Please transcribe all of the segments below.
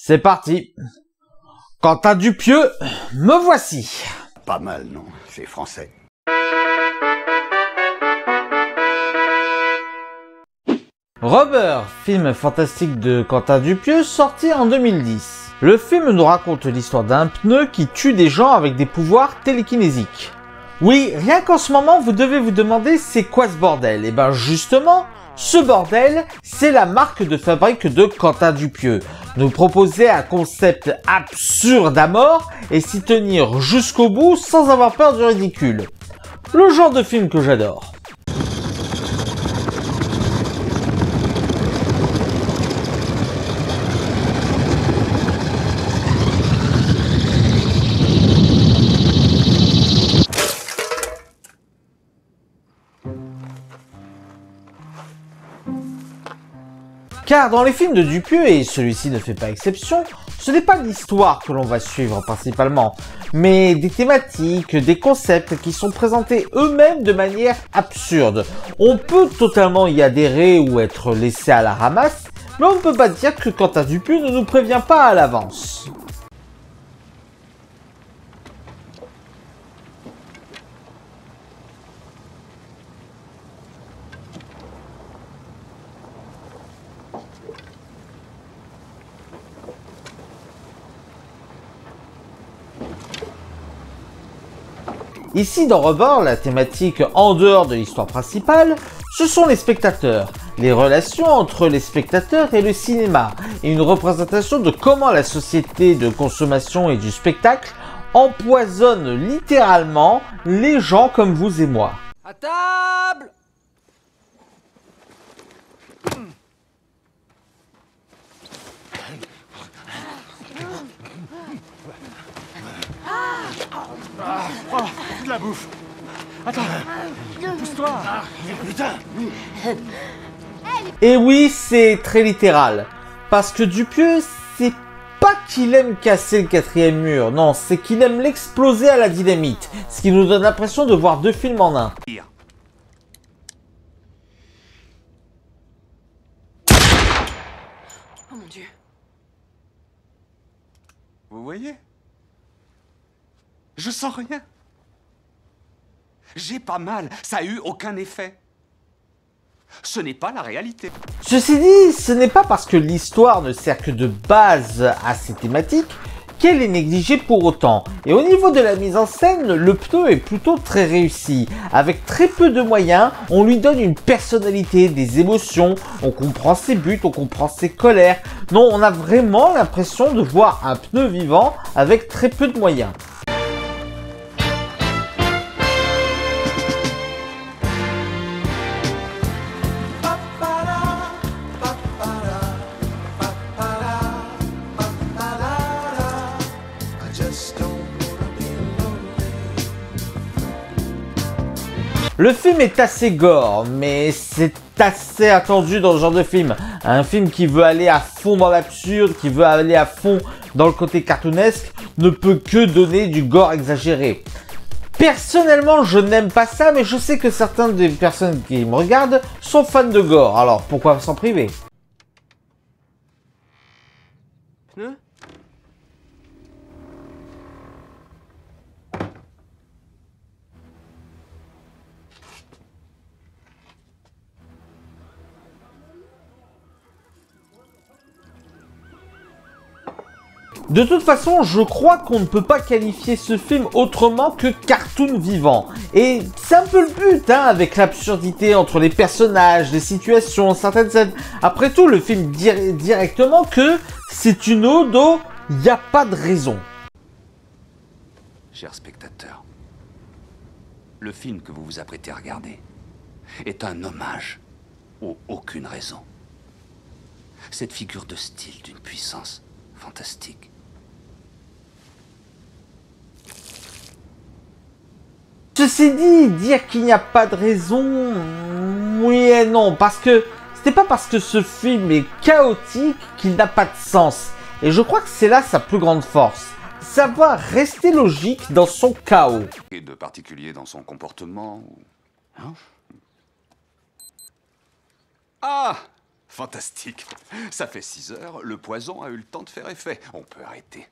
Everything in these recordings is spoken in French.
C'est parti. Quentin Dupieux, me voici. Pas mal, non? C'est français. Rubber, film fantastique de Quentin Dupieux, sorti en 2010. Le film nous raconte l'histoire d'un pneu qui tue des gens avec des pouvoirs télékinésiques. Oui, rien qu'en ce moment, vous devez vous demander c'est quoi ce bordel? Et ben justement, ce bordel, c'est la marque de fabrique de Quentin Dupieux. Nous proposer un concept absurde à mort et s'y tenir jusqu'au bout sans avoir peur du ridicule. Le genre de film que j'adore. Car dans les films de Dupieux, et celui-ci ne fait pas exception, ce n'est pas l'histoire que l'on va suivre principalement, mais des thématiques, des concepts qui sont présentés eux-mêmes de manière absurde. On peut totalement y adhérer ou être laissé à la ramasse, mais on ne peut pas dire que Quentin Dupieux ne nous prévient pas à l'avance. Ici dans Rubber, la thématique en dehors de l'histoire principale, ce sont les spectateurs, les relations entre les spectateurs et le cinéma, et une représentation de comment la société de consommation et du spectacle empoisonne littéralement les gens comme vous et moi. À table! Oh, de la bouffe. Attends, pousse-toi. Putain. Et oui, c'est très littéral. Parce que Dupieux, c'est pas qu'il aime casser le quatrième mur. Non, c'est qu'il aime l'exploser à la dynamite. Ce qui nous donne l'impression de voir deux films en un. Oh mon Dieu. Vous voyez? Je sens rien. J'ai pas mal, ça a eu aucun effet. Ce n'est pas la réalité. Ceci dit, ce n'est pas parce que l'histoire ne sert que de base à ces thématiques qu'elle est négligée pour autant. Et au niveau de la mise en scène, le pneu est plutôt très réussi. Avec très peu de moyens, on lui donne une personnalité, des émotions, on comprend ses buts, on comprend ses colères. Non, on a vraiment l'impression de voir un pneu vivant avec très peu de moyens. Le film est assez gore, mais c'est assez attendu dans ce genre de film. Un film qui veut aller à fond dans l'absurde, qui veut aller à fond dans le côté cartoonesque, ne peut que donner du gore exagéré. Personnellement, je n'aime pas ça, mais je sais que certaines des personnes qui me regardent sont fans de gore, alors pourquoi s'en priver? Pneu? De toute façon, je crois qu'on ne peut pas qualifier ce film autrement que cartoon vivant. Et c'est un peu le but, hein, avec l'absurdité entre les personnages, les situations, certaines scènes. Après tout, le film dit directement que c'est une ode au « y a pas de raison ». Chers spectateurs, le film que vous vous apprêtez à regarder est un hommage aux aucune raison. Cette figure de style d'une puissance fantastique. Ceci dit, dire qu'il n'y a pas de raison, oui et non, parce que ce n'est pas parce que ce film est chaotique qu'il n'a pas de sens. Et je crois que c'est là sa plus grande force, savoir rester logique dans son chaos. Et de particulier dans son comportement ou... Hein? Ah! Fantastique. Ça fait 6 heures, le poison a eu le temps de faire effet. On peut arrêter.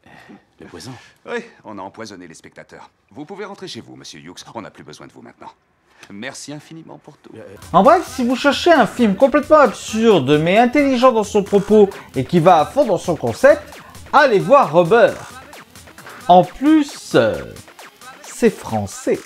Le poison? Oui, on a empoisonné les spectateurs. Vous pouvez rentrer chez vous, monsieur Hughes. On n'a plus besoin de vous maintenant. Merci infiniment pour tout. En bref, si vous cherchez un film complètement absurde mais intelligent dans son propos et qui va à fond dans son concept, allez voir Rubber. En plus, c'est français.